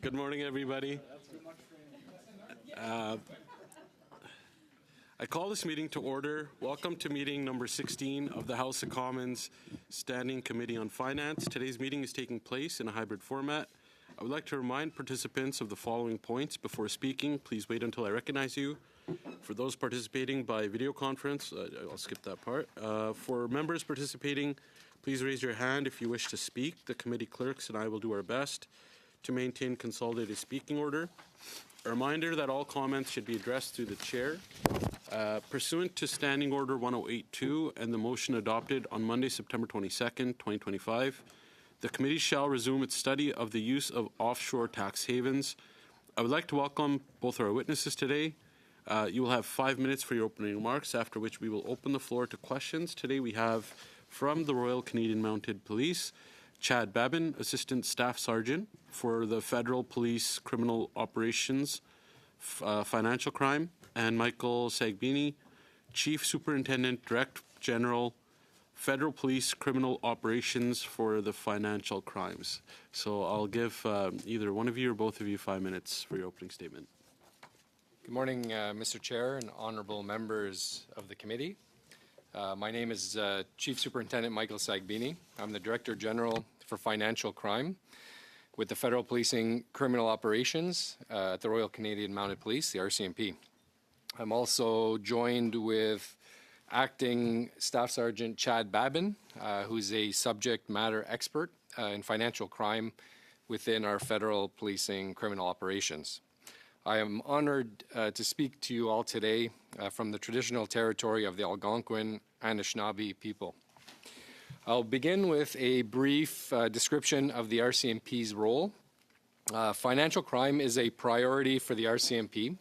Good morning, everybody. I call this meeting to order. Welcome to meeting number 16 of the House of Commons Standing Committee on Finance. Today's meeting is taking place in a hybrid format. I would like to remind participants of the following points before speaking. Please wait until I recognize you. For those participating by video conference, I'll skip that part. For members participating, please raise your hand if you wish to speak. The committee clerks and I will do our best to maintain consolidated speaking order. A reminder that all comments should be addressed through the chair. Pursuant to Standing Order 1082 and the motion adopted on Monday, September 22nd, 2025, the committee shall resume its study of the use of offshore tax havens. I would like to welcome both our witnesses today. You will have 5 minutes for your opening remarks, after which we will open the floor to questions. Today we have from the Royal Canadian Mounted Police, Chad Babin, Assistant Staff Sergeant for the Federal Police Criminal Operations Financial Crime, and Michael Sagbini, Chief Superintendent, Director General, Federal Police Criminal Operations for the Financial Crimes. So I'll give either one of you or both of you 5 minutes for your opening statement. Good morning, Mr. Chair and honorable members of the committee. My name is Chief Superintendent Michael Sagbini. I'm the Director General for Financial Crime with the Federal Policing Criminal Operations at the Royal Canadian Mounted Police, the RCMP. I'm also joined with Acting Staff Sergeant Chad Babin, who's a subject matter expert in financial crime within our Federal Policing Criminal Operations. I am honored to speak to you all today from the traditional territory of the Algonquin Anishinaabe people. I'll begin with a brief description of the RCMP's role. Financial crime is a priority for the RCMP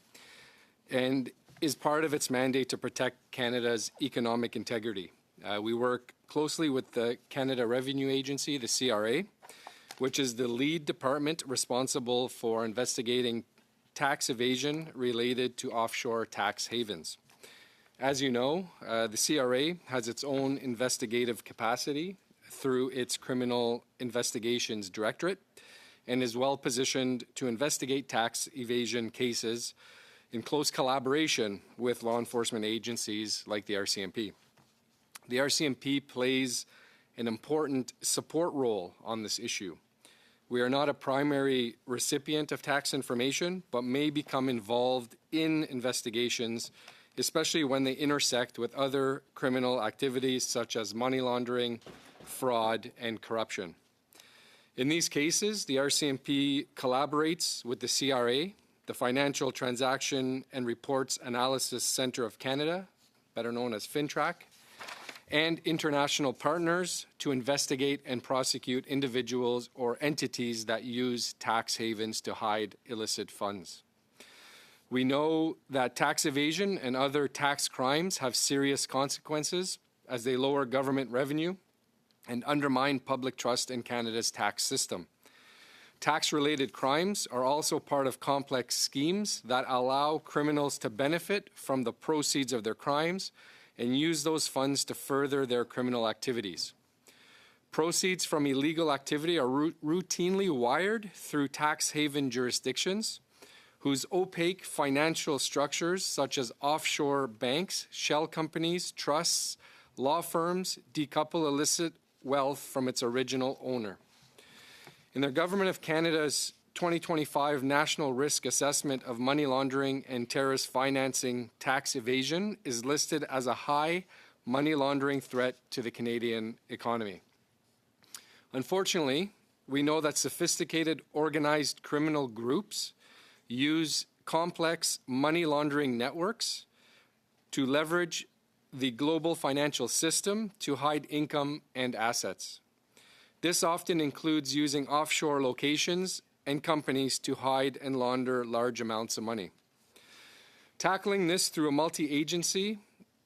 and is part of its mandate to protect Canada's economic integrity. We work closely with the Canada Revenue Agency, the CRA, which is the lead department responsible for investigating tax evasion related to offshore tax havens. As you know, the CRA has its own investigative capacity through its Criminal Investigations Directorate and is well positioned to investigate tax evasion cases in close collaboration with law enforcement agencies like the RCMP. The RCMP plays an important support role on this issue. We are not a primary recipient of tax information, but may become involved in investigations, especially when they intersect with other criminal activities such as money laundering, fraud, and corruption. In these cases, the RCMP collaborates with the CRA, the Financial Transaction and Reports Analysis Centre of Canada, better known as FINTRAC, and international partners to investigate and prosecute individuals or entities that use tax havens to hide illicit funds. We know that tax evasion and other tax crimes have serious consequences as they lower government revenue and undermine public trust in Canada's tax system. Tax-related crimes are also part of complex schemes that allow criminals to benefit from the proceeds of their crimes and use those funds to further their criminal activities. Proceeds from illegal activity are routinely wired through tax haven jurisdictions whose opaque financial structures such as offshore banks, shell companies, trusts, law firms decouple illicit wealth from its original owner. In the Government of Canada's 2025 National Risk Assessment of Money Laundering and Terrorist Financing Tax Evasion is listed as a high money laundering threat to the Canadian economy. Unfortunately, we know that sophisticated organized criminal groups use complex money laundering networks to leverage the global financial system to hide income and assets. This often includes using offshore locations and companies to hide and launder large amounts of money. Tackling this through a multi-agency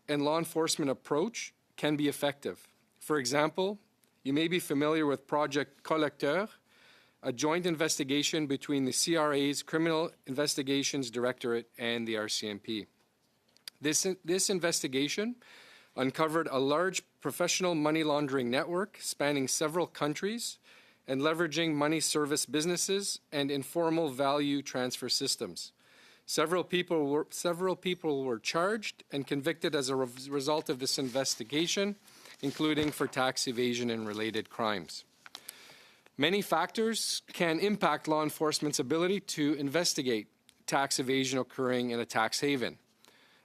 and law enforcement approach can be effective. For example, you may be familiar with Project Collecteur, a joint investigation between the CRA's Criminal Investigations Directorate and the RCMP. This investigation uncovered a large professional money laundering network spanning several countries and leveraging money service businesses and informal value transfer systems. Several people were charged and convicted as a result of this investigation, including for tax evasion and related crimes. Many factors can impact law enforcement's ability to investigate tax evasion occurring in a tax haven.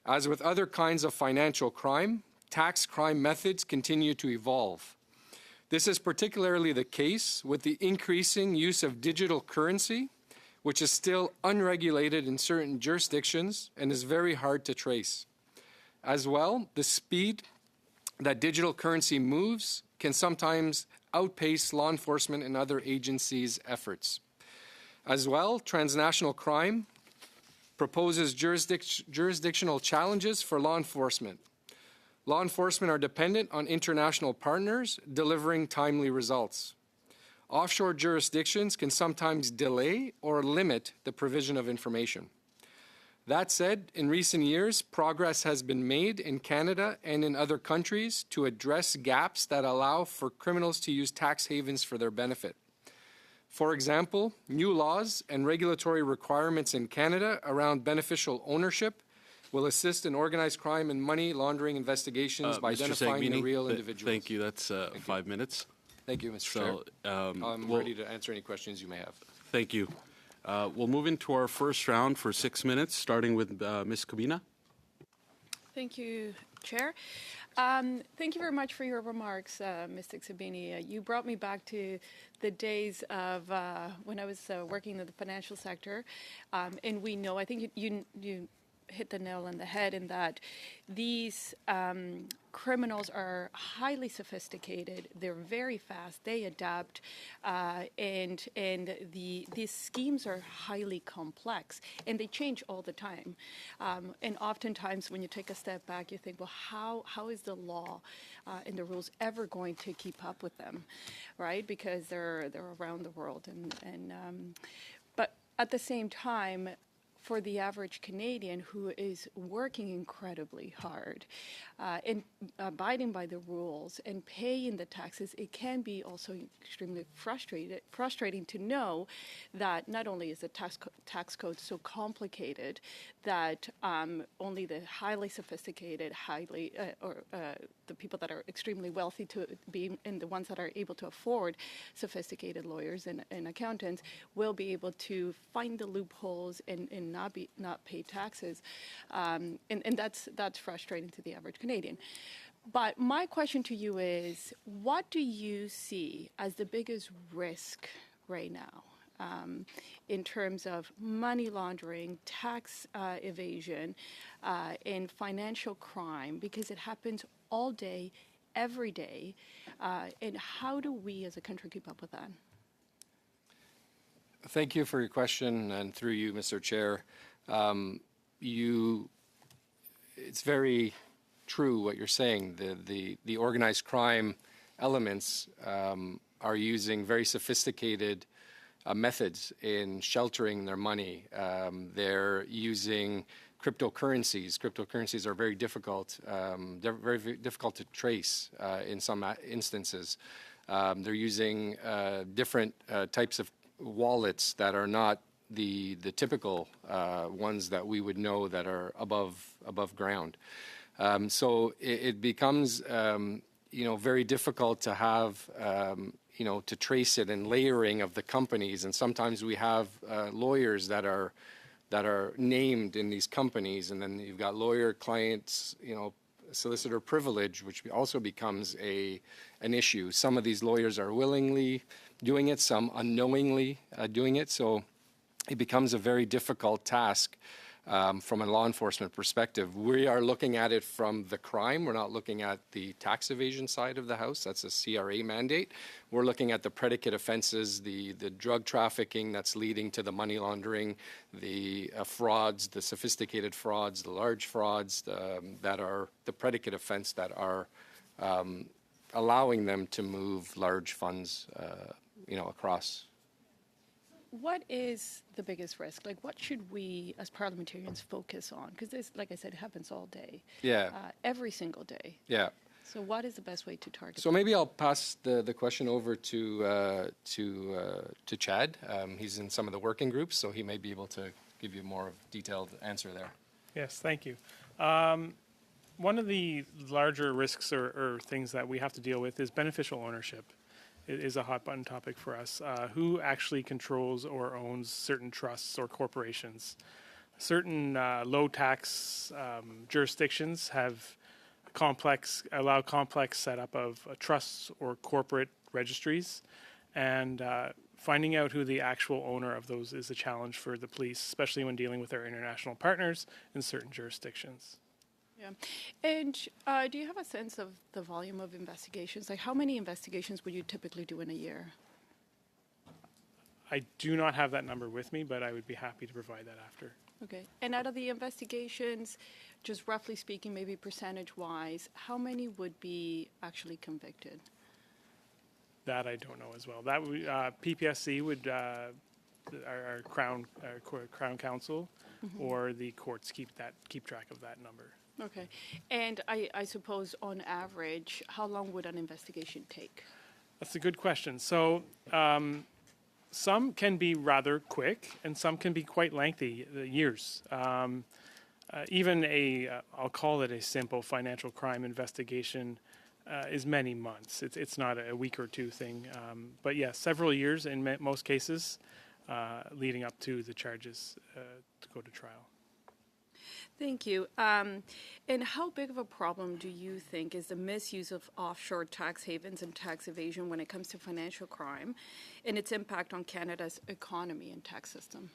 As with other kinds of financial crime, tax crime methods continue to evolve. This is particularly the case with the increasing use of digital currency, which is still unregulated in certain jurisdictions and is very hard to trace. As well, the speed that digital currency moves can sometimes outpace law enforcement and other agencies' efforts. As well, transnational crime proposes jurisdictional challenges for law enforcement. Law enforcement are dependent on international partners delivering timely results. Offshore jurisdictions can sometimes delay or limit the provision of information. That said, in recent years, progress has been made in Canada and in other countries to address gaps that allow for criminals to use tax havens for their benefit. For example, new laws and regulatory requirements in Canada around beneficial ownership will assist in organized crime and money laundering investigations by Mr. identifying the Sagbini, real individuals. Thank you. That's 5 minutes. Thank you, Mr. Chair. I'm well, ready to answer any questions you may have. Thank you. We'll move into our first round for 6 minutes, starting with Ms. Kabina. Thank you, Chair. Thank you very much for your remarks, Mr. Sabini. You brought me back to the days of when I was working in the financial sector, and we know, I think you hit the nail on the head in that these criminals are highly sophisticated. They're very fast. They adapt, and these schemes are highly complex, and they change all the time. And oftentimes, when you take a step back, you think, well, how is the law and the rules ever going to keep up with them, right? Because they're around the world, but at the same time, for the average Canadian who is working incredibly hard and abiding by the rules and paying the taxes, it can be also extremely frustrating to know that not only is the tax code so complicated that only the highly sophisticated, the people that are extremely wealthy to be, and the ones that are able to afford sophisticated lawyers and accountants will be able to find the loopholes and not pay taxes, and that's frustrating to the average Canadian. But my question to you is, what do you see as the biggest risk right now in terms of money laundering, tax evasion, and financial crime? Because it happens all day, every day, and how do we as a country keep up with that? Thank you for your question, and through you, Mr. Chair. It's very true what you're saying. The organized crime elements are using very sophisticated methods in sheltering their money. They're using cryptocurrencies. Cryptocurrencies are very difficult to trace in some instances. They're using different types of wallets that are not the typical ones that we would know that are above ground. So it becomes very difficult to have to trace it, and layering of the companies. And sometimes we have lawyers that are named in these companies, and then you've got lawyer clients, solicitor privilege, which also becomes an issue. Some of these lawyers are willingly doing it, some unknowingly doing it. So it becomes a very difficult task from a law enforcement perspective. We are looking at it from the crime. We're not looking at the tax evasion side of the house. That's a CRA mandate. We're looking at the predicate offenses, the drug trafficking that's leading to the money laundering, the frauds, the sophisticated frauds, the large frauds that are the predicate offense that are allowing them to move large funds, across. What is the biggest risk? Like, what should we, as parliamentarians, focus on? Because this, like I said, happens all day. Yeah. Every single day. Yeah. So what is the best way to target? So maybe I'll pass the question over to Chad. He's in some of the working groups, so he may be able to give you a more detailed answer there. Yes, thank you. One of the larger risks or things that we have to deal with is beneficial ownership. It is a hot button topic for us. Who actually controls or owns certain trusts or corporations? Certain low tax jurisdictions have allow complex setup of trusts or corporate registries, and finding out who the actual owner of those is a challenge for the police, especially when dealing with our international partners in certain jurisdictions. Yeah. And do you have a sense of the volume of investigations? Like, how many investigations would you typically do in a year? I do not have that number with me, but I would be happy to provide that after. Okay. And out of the investigations, just roughly speaking, maybe percentage-wise, how many would be actually convicted? That I don't know as well. That PPSC would, our Crown Counsel, or the courts keep track of that number. Okay. And I suppose on average, how long would an investigation take? That's a good question. So some can be rather quick, and some can be quite lengthy, years. Even I'll call it a simple financial crime investigation is many months. It's not a week or two thing. But yes, several years in most cases leading up to the charges to go to trial. Thank you. And how big of a problem do you think is the misuse of offshore tax havens and tax evasion when it comes to financial crime and its impact on Canada's economy and tax system?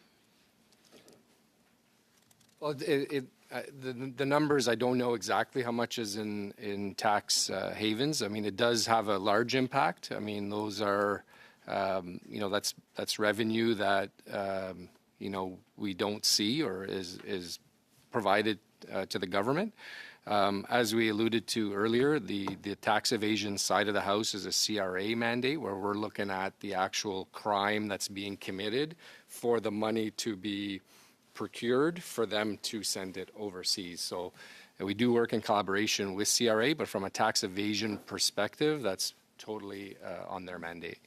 Well, the numbers, I don't know exactly how much is in tax havens. I mean, it does have a large impact. I mean, those are, that's revenue that, we don't see or is provided to the government. As we alluded to earlier, the tax evasion side of the house is a CRA mandate where we're looking at the actual crime that's being committed for the money to be procured for them to send it overseas. So we do work in collaboration with CRA, but from a tax evasion perspective, that's totally on their mandate.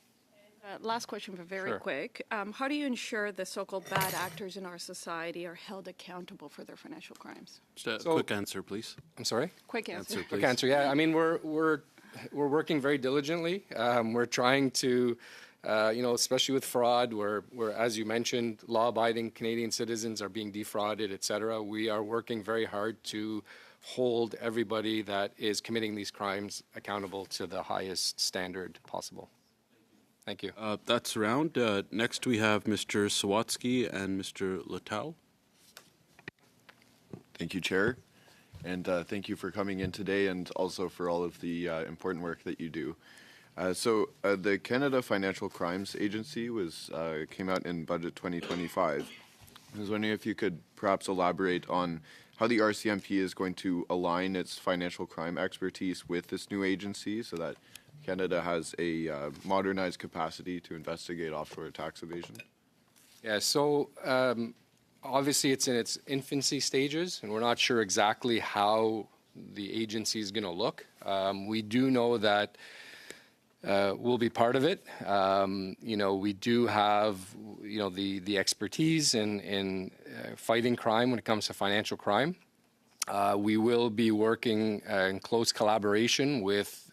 Last question, but very quick. How do you ensure the so-called bad actors in our society are held accountable for their financial crimes? Just a quick answer, please. I'm sorry? Quick answer. Quick answer, yeah. I mean, we're working very diligently. We're trying to, especially with fraud, where, as you mentioned, law-abiding Canadian citizens are being defrauded, et cetera. We are working very hard to hold everybody that is committing these crimes accountable to the highest standard possible. Thank you. That's around. Next, we have Mr. Sawatsky and Mr. Littell. Thank you, Chair. And thank you for coming in today and also for all of the important work that you do. The Canada Financial Crimes Agency came out in Budget 2025. I was wondering if you could perhaps elaborate on how the RCMP is going to align its financial crime expertise with this new agency so that Canada has a modernized capacity to investigate offshore tax evasion? Yeah, so obviously it's in its infancy stages, and we're not sure exactly how the agency is going to look. We do know that we'll be part of it. We do have, the expertise in fighting crime when it comes to financial crime. We will be working in close collaboration with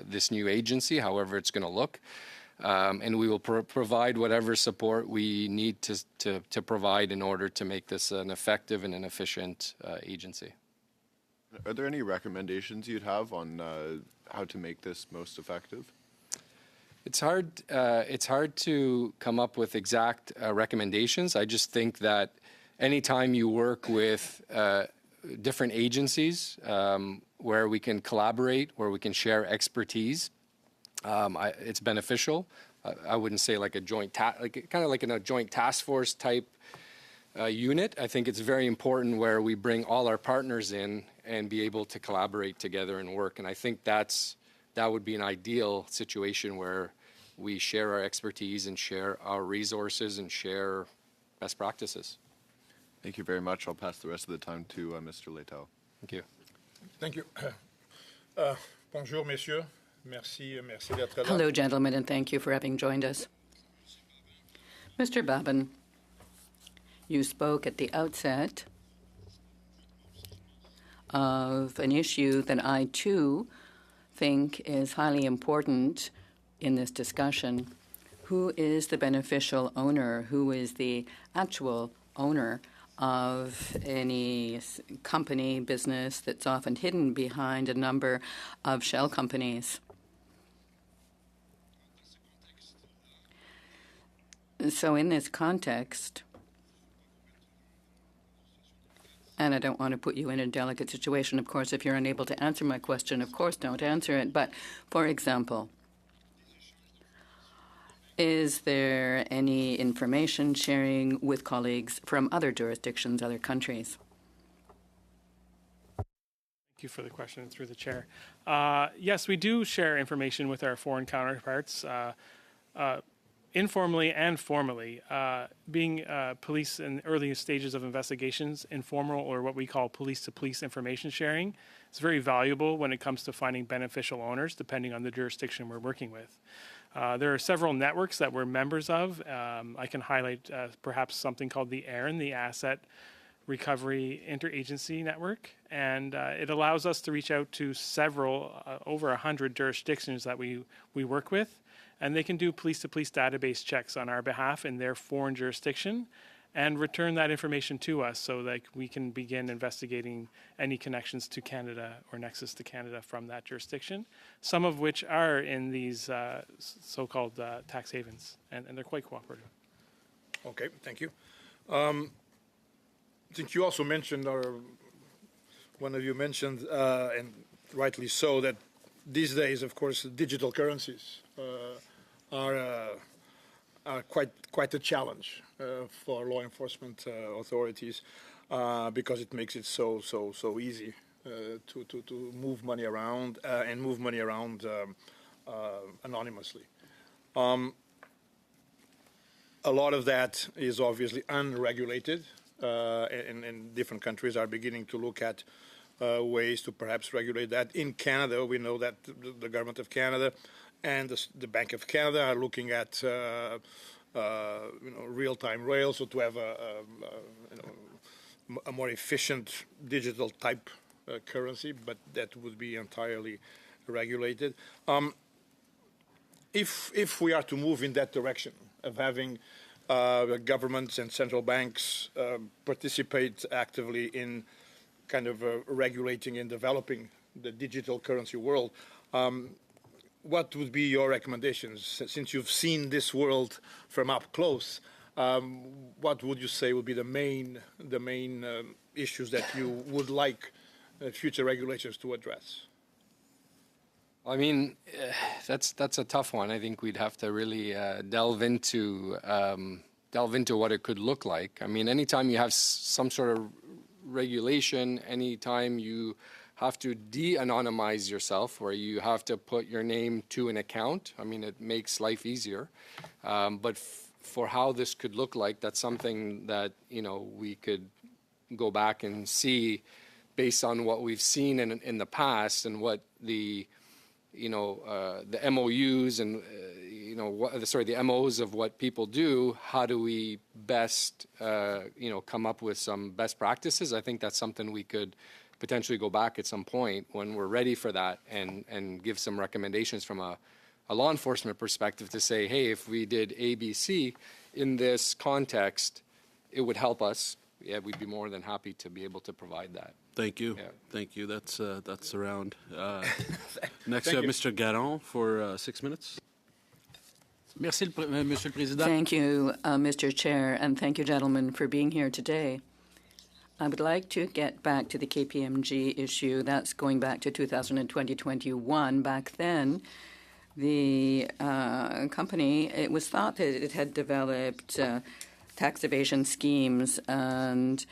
this new agency, however it's going to look, and we will provide whatever support we need to provide in order to make this an effective and an efficient agency. Are there any recommendations you'd have on how to make this most effective? It's hard to come up with exact recommendations. I just think that anytime you work with different agencies where we can collaborate, where we can share expertise, it's beneficial. I wouldn't say like a joint, kind of like in a joint task force type unit. I think it's very important where we bring all our partners in and be able to collaborate together and work. And I think that would be an ideal situation where we share our expertise and share our resources and share best practices. Thank you very much. I'll pass the rest of the time to Mr. Leitao. Thank you. Thank you. Bonjour, messieurs. Merci d'être là. Hello, gentlemen, and thank you for having joined us. Mr. Babin, you spoke at the outset of an issue that I, too, think is highly important in this discussion. Who is the beneficial owner? Who is the actual owner of any company, business that's often hidden behind a number of shell companies? So in this context, and I don't want to put you in a delicate situation, of course, if you're unable to answer my question, of course, don't answer it. But, for example, is there any information sharing with colleagues from other jurisdictions, other countries? Thank you for the question through the chair. Yes, we do share information with our foreign counterparts, informally and formally. Being police in early stages of investigations, informal or what we call police-to-police information sharing is very valuable when it comes to finding beneficial owners, depending on the jurisdiction we're working with. There are several networks that we're members of. I can highlight perhaps something called the ARN, the Asset Recovery Interagency Network, and it allows us to reach out to several, over 100 jurisdictions that we work with, and they can do police-to-police database checks on our behalf in their foreign jurisdiction and return that information to us so that we can begin investigating any connections to Canada or nexus to Canada from that jurisdiction, some of which are in these so-called tax havens, and they're quite cooperative. Okay, thank you. I think you also mentioned, or one of you mentioned, and rightly so, that these days, of course, digital currencies are quite a challenge for law enforcement authorities because it makes it so easy to move money around and move money around anonymously. A lot of that is obviously unregulated, and different countries are beginning to look at ways to perhaps regulate that. In Canada, we know that the government of Canada and the Bank of Canada are looking at real-time rails, so to have a more efficient digital type currency, but that would be entirely regulated. If we are to move in that direction of having governments and central banks participate actively in kind of regulating and developing the digital currency world, what would be your recommendations? Since you've seen this world from up close, what would you say would be the main issues that you would like future regulators to address? I mean, that's a tough one. I think we'd have to really delve into what it could look like. I mean, anytime you have some sort of regulation, anytime you have to de-anonymize yourself, where you have to put your name to an account, I mean, it makes life easier. But for how this could look like, that's something that, we could go back and see based on what we've seen in the past and what the MOUs and, the MOs of what people do. How do we best, come up with some best practices? I think that's something we could potentially go back at some point when we're ready for that and give some recommendations from a law enforcement perspective to say, hey, if we did A, B, C in this context, it would help us. Yeah, we'd be more than happy to be able to provide that. Thank you. Yeah. Thank you. That's around. Next, we have Mr. Garon for 6 minutes. Merci, Monsieur le Président. Thank you, Mr. Chair, and thank you, gentlemen, for being here today. I would like to get back to the KPMG issue. That's going back to 2020-21. Back then, the company, it was thought that it had developed tax evasion schemes, and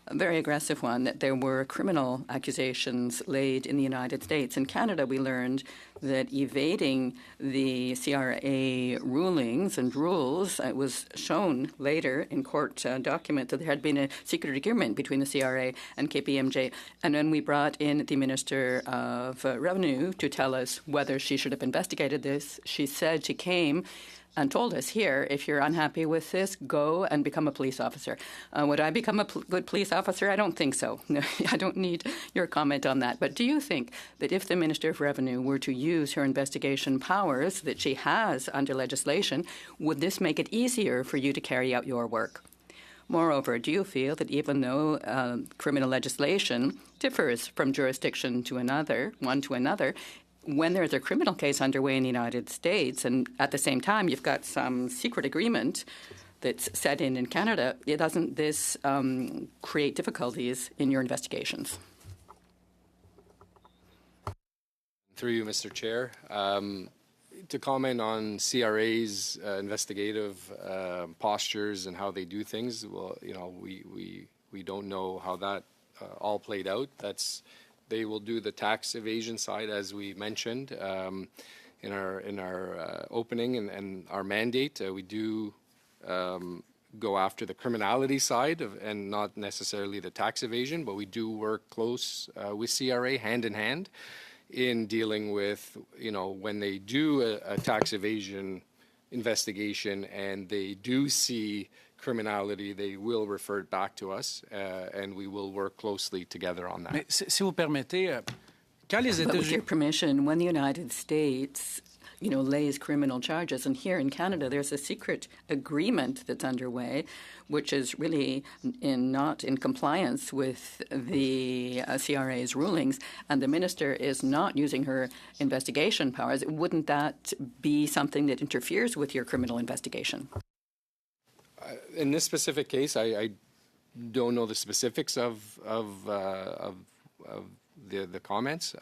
a very aggressive one, that there were criminal accusations laid in the United States. In Canada, we learned that evading the CRA rulings and rules, it was shown later in court document that there had been a secret agreement between the CRA and KPMG. And when we brought in the Minister of Revenue to tell us whether she should have investigated this, she said she came and told us, here, if you're unhappy with this, go and become a police officer. Would I become a good police officer? I don't think so. I don't need your comment on that. But do you think that if the Minister of Revenue were to use her investigation powers that she has under legislation, would this make it easier for you to carry out your work? Moreover, do you feel that even though criminal legislation differs from jurisdiction to another, one to another, when there's a criminal case underway in the United States, and at the same time you've got some secret agreement that's set in Canada, doesn't this create difficulties in your investigations? Through you, Mr. Chair, to comment on CRA's investigative postures and how they do things, well, we don't know how that all played out. They will do the tax evasion side, as we mentioned in our opening and our mandate. We do go after the criminality side and not necessarily the tax evasion, but we do work close with CRA hand in hand in dealing with, when they do a tax evasion investigation and they do see criminality, they will refer it back to us, and we will work closely together on that. Mais si vous permettez, quand les But with your États-Unis... permission, when the United States, lays criminal charges, and here in Canada there's a secret agreement that's underway, which is really not in compliance with the CRA's rulings, and the minister is not using her investigation powers, wouldn't that be something that interferes with your criminal investigation? In this specific case, I don't know the specifics of the comments.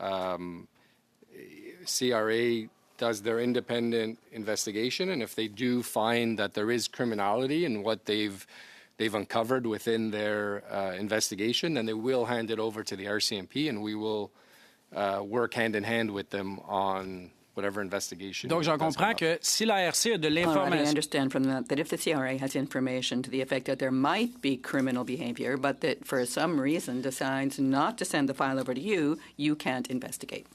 CRA does their independent investigation, and if they do find that there is criminality in what they've uncovered within their investigation, then they will hand it over to the RCMP, and we will work hand in hand with them on whatever investigation. Donc, j'en comprends que si la RC a de All right, I l'information... understand from that if the CRA has information to the effect that there might be criminal behavior, but that for some reason decides not to send the file over to you, you can't investigate.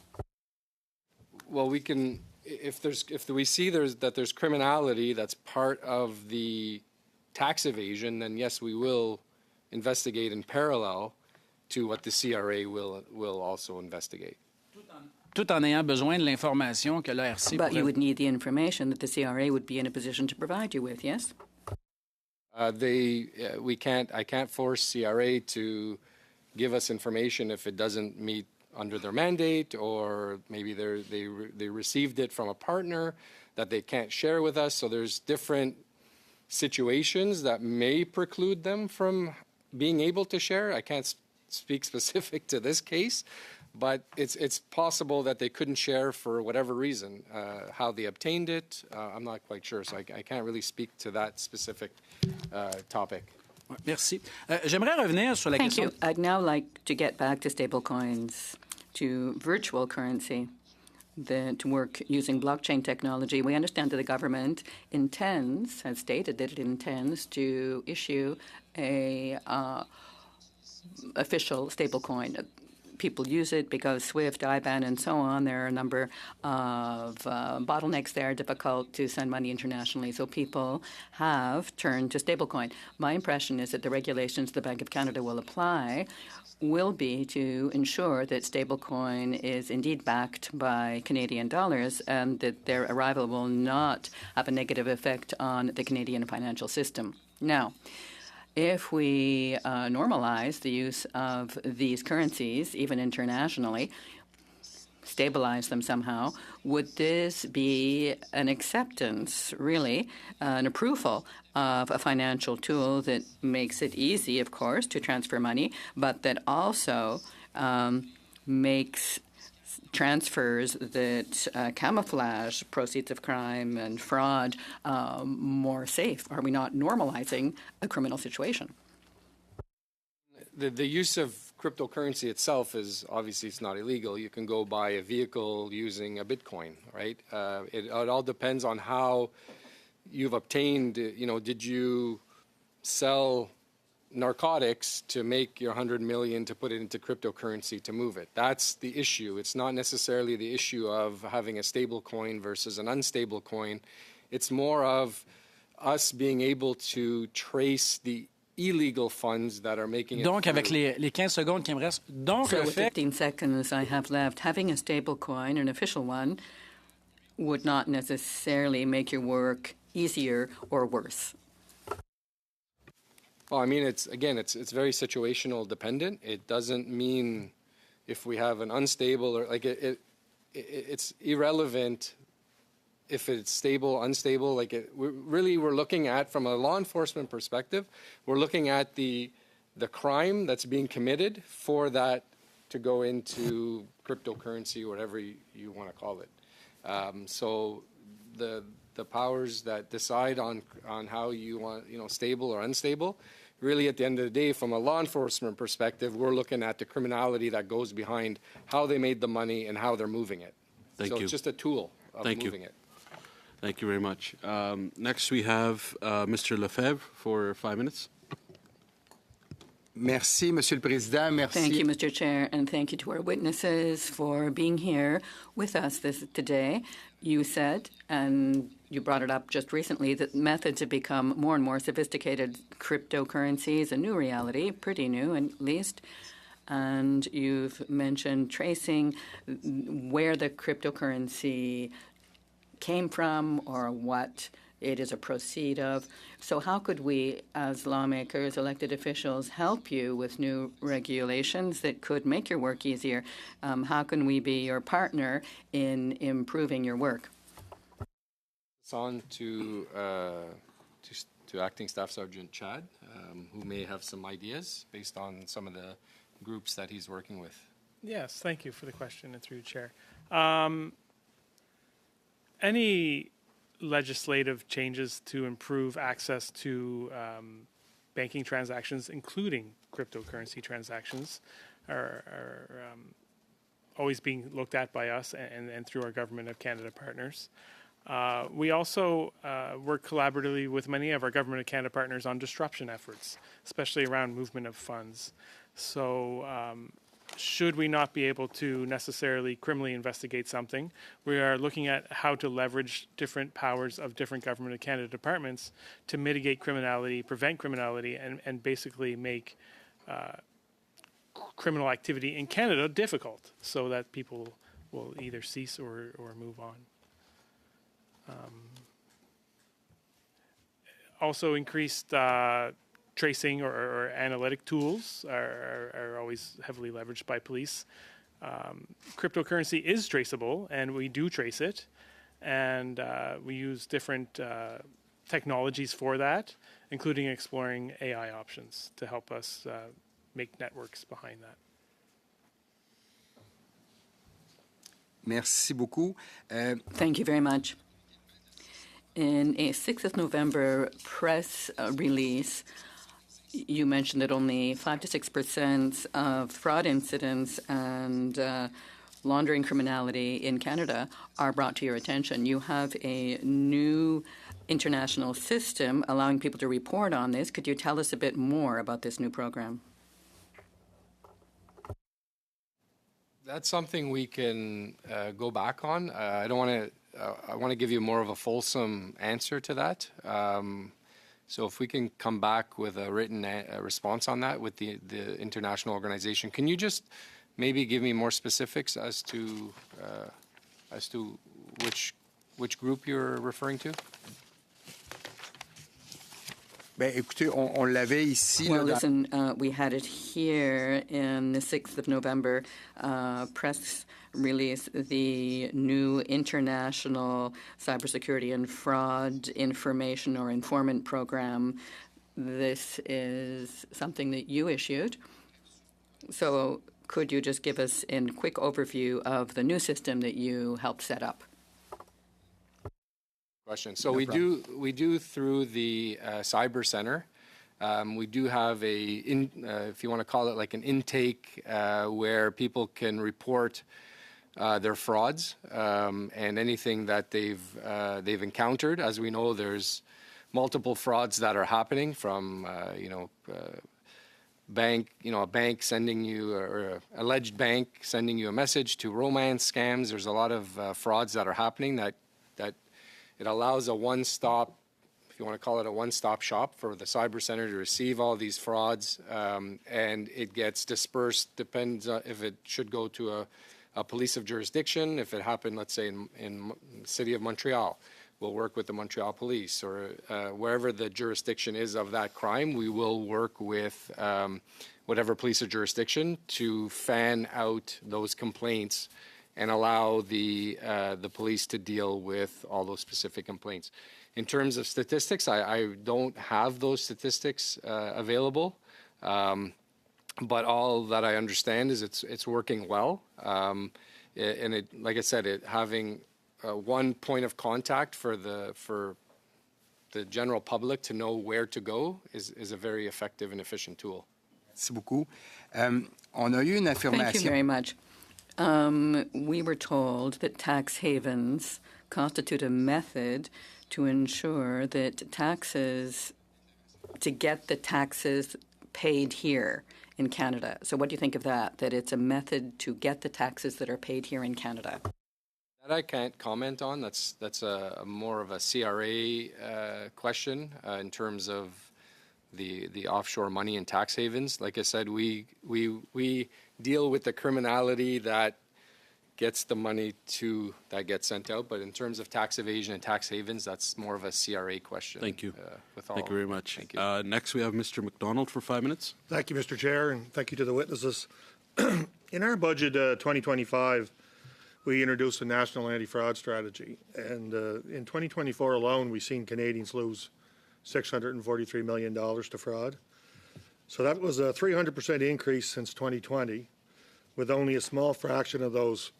Well, we can, if we see that there's criminality that's part of the tax evasion, then yes, we will investigate in parallel to what the CRA will also investigate. Tout en ayant besoin de l'information que la RC But you pourrait... would need the information that the CRA would be in a position to provide you with, yes? I can't force CRA to give us information if it doesn't meet under their mandate, or maybe they received it from a partner that they can't share with us. So there's different situations that may preclude them from being able to share. I can't speak specific to this case, but it's possible that they couldn't share for whatever reason. How they obtained it, I'm not quite sure, so I can't really speak to that specific topic. Merci. J'aimerais revenir sur la Thank question... you. I'd now like to get back to stablecoins, to virtual currency that work using blockchain technology. We understand that the government has stated that it intends to issue a official stablecoin. People use it because SWIFT, IBAN, and so on. There are a number of bottlenecks there, difficult to send money internationally. So people have turned to stablecoin. My impression is that the regulations the Bank of Canada will apply will be to ensure that stablecoin is indeed backed by Canadian dollars and that their arrival will not have a negative effect on the Canadian financial system. Now, if we normalize the use of these currencies, even internationally, stabilize them somehow, would this be an acceptance, really, an approval of a financial tool that makes it easy, of course, to transfer money, but that also makes transfers that camouflage proceeds of crime and fraud more safe? Are we not normalizing a criminal situation? the use of cryptocurrency itself is obviously it's not illegal. You can go buy a vehicle using a Bitcoin, right? It all depends on how you've obtained, did you sell narcotics to make your 100 million to put it into cryptocurrency to move it? That's the issue. It's not necessarily the issue of having a stable coin versus an unstable coin. It's more of us being able to trace the illegal funds that are making it Donc, through. avec les 15 secondes qui me restent, donc So le with fait 15 seconds I have left, having a stable coin, an official one, would not necessarily make your work easier or worse. Well, I mean, it's very situational dependent. It doesn't mean if we have an unstable or it's irrelevant if it's stable, unstable. We're looking at, from a law enforcement perspective, we're looking at the crime that's being committed for that to go into cryptocurrency, whatever you want to call it. So the powers that decide on how you want, stable or unstable, really at the end of the day, from a law enforcement perspective, we're looking at the criminality that goes behind how they made the money and how they're moving it. Thank so you. It's just a tool of Thank you. moving it. Thank you very much. Next, we have Mr. Lefebvre for 5 minutes. Merci, Monsieur le Président. Merci. Thank you, Mr. Chair, and thank you to our witnesses for being here with us today. You said, and you brought it up just recently, that methods have become more and more sophisticated. Cryptocurrency is a new reality, pretty new at least. And you've mentioned tracing where the cryptocurrency came from or what it is a proceed of. So how could we, as lawmakers, elected officials, help you with new regulations that could make your work easier? How can we be your partner in improving your work? It's on to Acting Staff Sergeant Chad, who may have some ideas based on some of the groups that he's working with. Yes, thank you for the question and through Chair. Any legislative changes to improve access to banking transactions, including cryptocurrency transactions, are always being looked at by us and through our Government of Canada partners. We also work collaboratively with many of our Government of Canada partners on disruption efforts, especially around movement of funds. So should we not be able to necessarily criminally investigate something, we are looking at how to leverage different powers of different Government of Canada departments to mitigate criminality, prevent criminality, and basically make criminal activity in Canada difficult so that people will either cease or move on. Also increased tracing or analytic tools are always heavily leveraged by police. Cryptocurrency is traceable, and we do trace it. And we use different technologies for that, including exploring AI options to help us make networks behind that. Merci beaucoup. Thank you very much. In a 6th of November press release, you mentioned that only 5 to 6% of fraud incidents and laundering criminality in Canada are brought to your attention. You have a new international system allowing people to report on this. Could you tell us a bit more about this new program? That's something we can go back on. I want to give you more of a fulsome answer to that. So if we can come back with a written response on that with the international organization, can you just maybe give me more specifics as to which group you're referring to? Ben, écoutez, on l'avait ici. Well, listen, we had it here in the 6th of November press release, the new International Cybersecurity and Fraud Information or Informant Program. This is something that you issued. So could you just give us a quick overview of the new system that you helped set up? Question. So we do through the Cyber Center. We do have if you want to call it like an intake, where people can report their frauds and anything that they've encountered. As we know, there's multiple frauds that are happening from a bank sending you, or a alleged bank sending you a message, to romance scams. There's a lot of frauds that are happening that it allows a one-stop, if you want to call it a one-stop shop, for the Cyber Center to receive all these frauds, and it gets dispersed, depends if it should go to a police of jurisdiction. If it happened, let's say, in the city of Montreal, we'll work with the Montreal police, or wherever the jurisdiction is of that crime, we will work with whatever police or jurisdiction to fan out those complaints and allow the police to deal with all those specific complaints. In terms of statistics, I don't have those statistics available, but all that I understand is it's working well, and it, like I said, having one point of contact for the general public to know where to go is a very effective and efficient tool. Merci beaucoup. On a eu une Thank you affirmation. very much. We were told that tax havens constitute a method to ensure that to get the taxes paid here in Canada. So what do you think of that, that it's a method to get the taxes that are paid here in Canada? That I can't comment on. That's a more of a CRA question in terms of the offshore money and tax havens. Like I said, we deal with the criminality that gets the money that gets sent out. But in terms of tax evasion and tax havens, that's more of a CRA question. Thank you. Thank you very much. Thank you. Next, we have Mr. McDonald for 5 minutes. Thank you, Mr. Chair, and thank you to the witnesses. In our budget 2025, we introduced a national anti-fraud strategy. And in 2024 alone, we've seen Canadians lose $643 million to fraud. So that was a 300% increase since 2020, with only a small fraction of those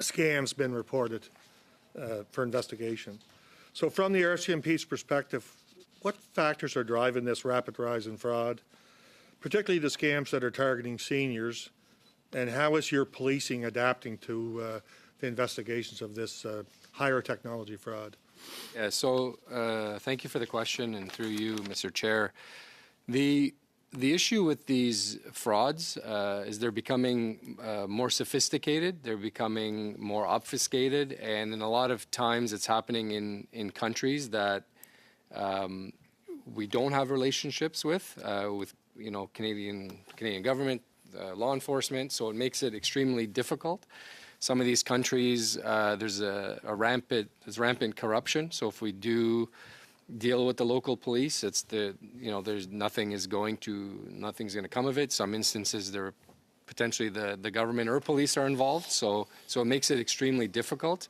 scams been reported for investigation. So from the RCMP's perspective, what factors are driving this rapid rise in fraud, particularly the scams that are targeting seniors, and how is your policing adapting to the investigations of this higher technology fraud? Yeah, so thank you for the question, and through you, Mr. Chair. The issue with these frauds is they're becoming more sophisticated, they're becoming more obfuscated, and in a lot of times it's happening in countries that we don't have relationships with Canadian government, law enforcement, so it makes it extremely difficult. Some of these countries, there's rampant corruption, so if we do deal with the local police, there's nothing's going to come of it. Some instances there potentially the government or police are involved, so it makes it extremely difficult.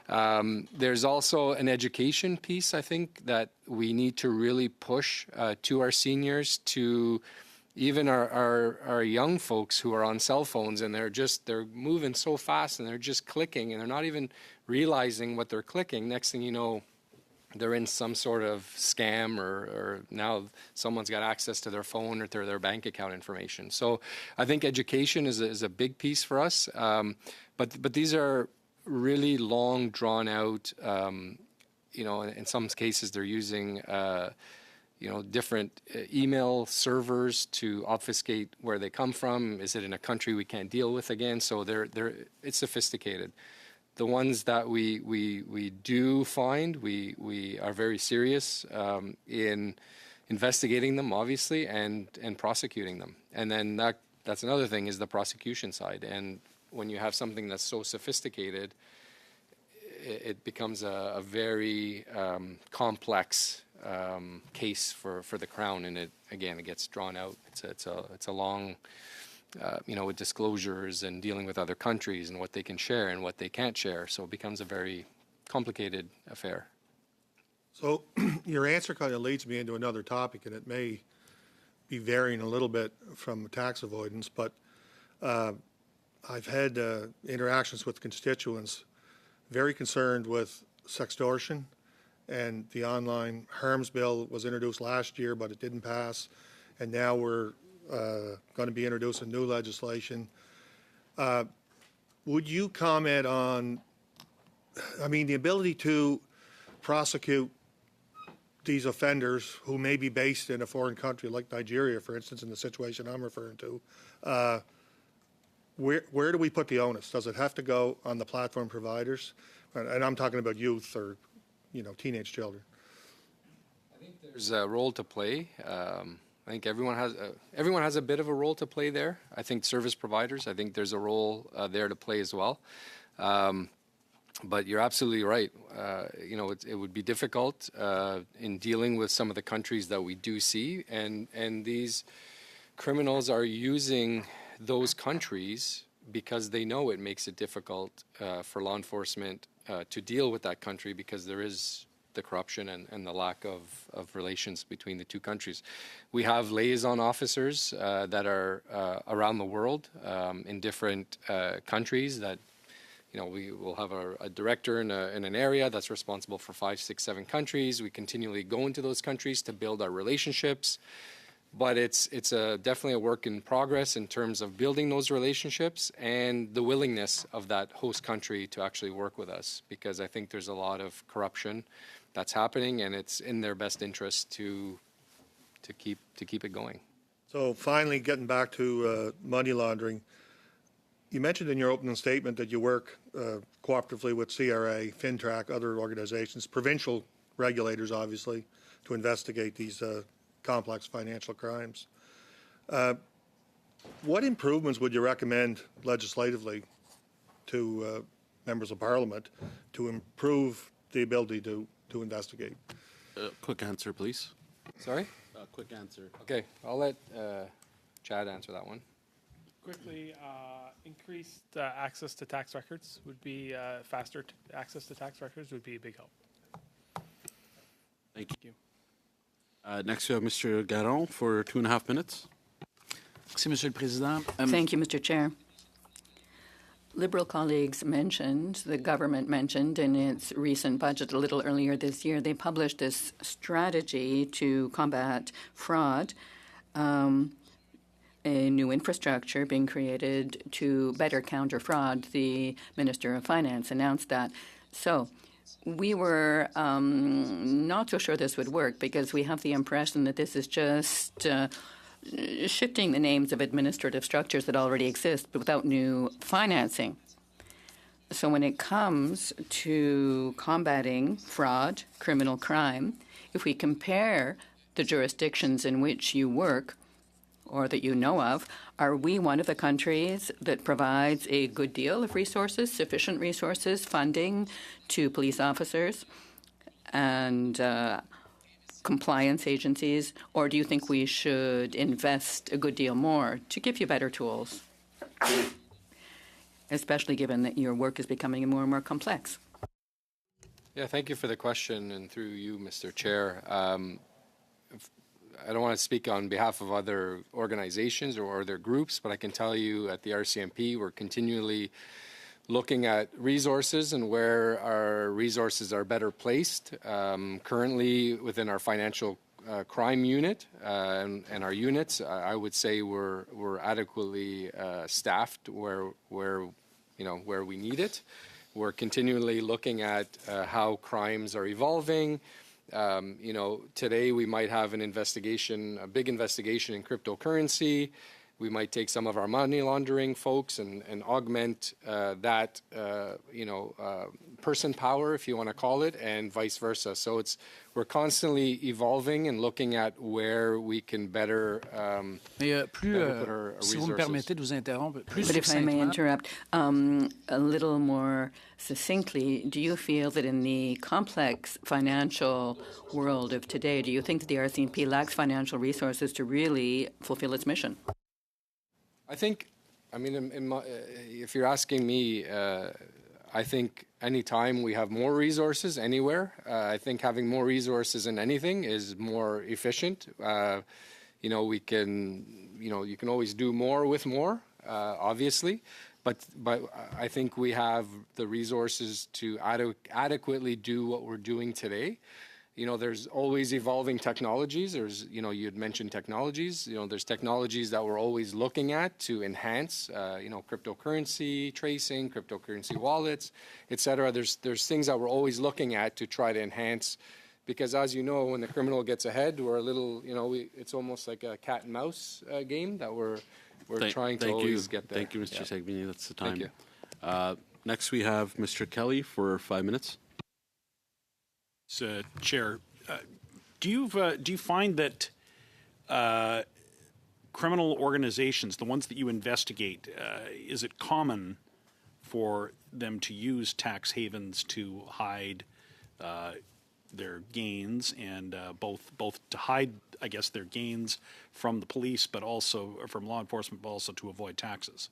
There's also an education piece, I think, that we need to really push to our seniors, to even our young folks who are on cell phones, and they're moving so fast and they're just clicking and they're not even realizing what they're clicking. Next thing you know, they're in some sort of scam, or now someone's got access to their phone or to their bank account information. So I think education is a big piece for us. But these are really long, drawn out, in some cases they're using, different email servers to obfuscate where they come from. Is it in a country we can't deal with again? So it's sophisticated. The ones that we do find, we are very serious in investigating them, obviously, and prosecuting them. And then that's another thing, is the prosecution side. And when you have something that's so sophisticated, it becomes a very complex case for the Crown, and it gets drawn out. It's a long, with disclosures and dealing with other countries and what they can share and what they can't share. So it becomes a very complicated affair. So your answer kind of leads me into another topic, and it may be varying a little bit from tax avoidance, but I've had interactions with constituents very concerned with sextortion and the online harms bill was introduced last year, but it didn't pass, and now we're going to be introducing new legislation. Would you comment on, I mean, the ability to prosecute these offenders who may be based in a foreign country like Nigeria, for instance, in the situation I'm referring to, where do we put the onus? Does it have to go on the platform providers? And I'm talking about youth or, you know, teenage children. I think there's a role to play. I think everyone has a bit of a role to play there. I think service providers, I think there's a role there to play as well. But you're absolutely right. You know, it would be difficult in dealing with some of the countries that we do see, and these criminals are using those countries because they know it makes it difficult for law enforcement to deal with that country because there is the corruption and the lack of relations between the two countries. We have liaison officers that are around the world in different countries that, you know, we will have a director in an area that's responsible for 5, 6, 7 countries. We continually go into those countries to build our relationships. But it's definitely a work in progress in terms of building those relationships and the willingness of that host country to actually work with us, because I think there's a lot of corruption that's happening, and it's in their best interest to keep it going. So finally, getting back to money laundering, you mentioned in your opening statement that you work cooperatively with CRA, FinTrack, other organizations, provincial regulators, obviously, to investigate these complex financial crimes. What improvements would you recommend legislatively to members of Parliament to improve the ability to investigate? Quick answer, please. Sorry? Quick answer. Okay, I'll let Chad answer that one. Quickly, increased access to tax records would be faster access to tax records would be a big help. Thank you. Next, we have Mr. Garon for 2.5 minutes. Merci, Monsieur le Président. Thank you, Mr. Chair. Liberal colleagues mentioned, the government mentioned in its recent budget a little earlier this year, they published this strategy to combat fraud, a new infrastructure being created to better counter fraud. The Minister of Finance announced that. So we were not so sure this would work because we have the impression that this is just shifting the names of administrative structures that already exist but without new financing. So when it comes to combating fraud, criminal crime, if we compare the jurisdictions in which you work or that you know of, are we one of the countries that provides a good deal of resources, sufficient resources, funding to police officers and compliance agencies, or do you think we should invest a good deal more to give you better tools, especially given that your work is becoming more and more complex? Yeah, thank you for the question, and through you, Mr. Chair. I don't want to speak on behalf of other organizations or other groups, but I can tell you at the RCMP, we're continually looking at resources and where our resources are better placed. Currently, within our financial crime unit and our units, I would say we're adequately staffed where we need it. We're continually looking at how crimes are evolving. Today we might have an investigation, a big investigation in cryptocurrency. We might take some of our money laundering folks and augment that, person power, if you want to call it, and vice versa. So we're constantly evolving and looking at where we can better put our si vous me permettez de vous interrompre, plus But if I may succinctement, interrupt, a little more succinctly, do you feel that in the complex financial world of today, do you think that the RCMP lacks financial resources to really fulfill its mission? I think, if you're asking me, I think anytime we have more resources anywhere, I think having more resources in anything is more efficient. You can always do more with more, obviously. but I think we have the resources to adequately do what we're doing today. You know, there's always evolving technologies. There's, you know, you had mentioned technologies. You know, there's technologies that we're always looking at to enhance, you know, cryptocurrency tracing, cryptocurrency wallets, et cetera. There's things that we're always looking at to try to enhance, because as you know, when the criminal gets ahead, we're a little, you know, it's almost like a cat and mouse game that we're trying to always get there. Thank you, Mr. Sagbini. That's the time. Thank you. Next, we have Mr. Kelly for 5 minutes. Chair, do you find that criminal organizations, the ones that you investigate, is it common for them to use tax havens to hide their gains and both to hide, I guess, their gains from the police, but also from law enforcement, but also to avoid taxes?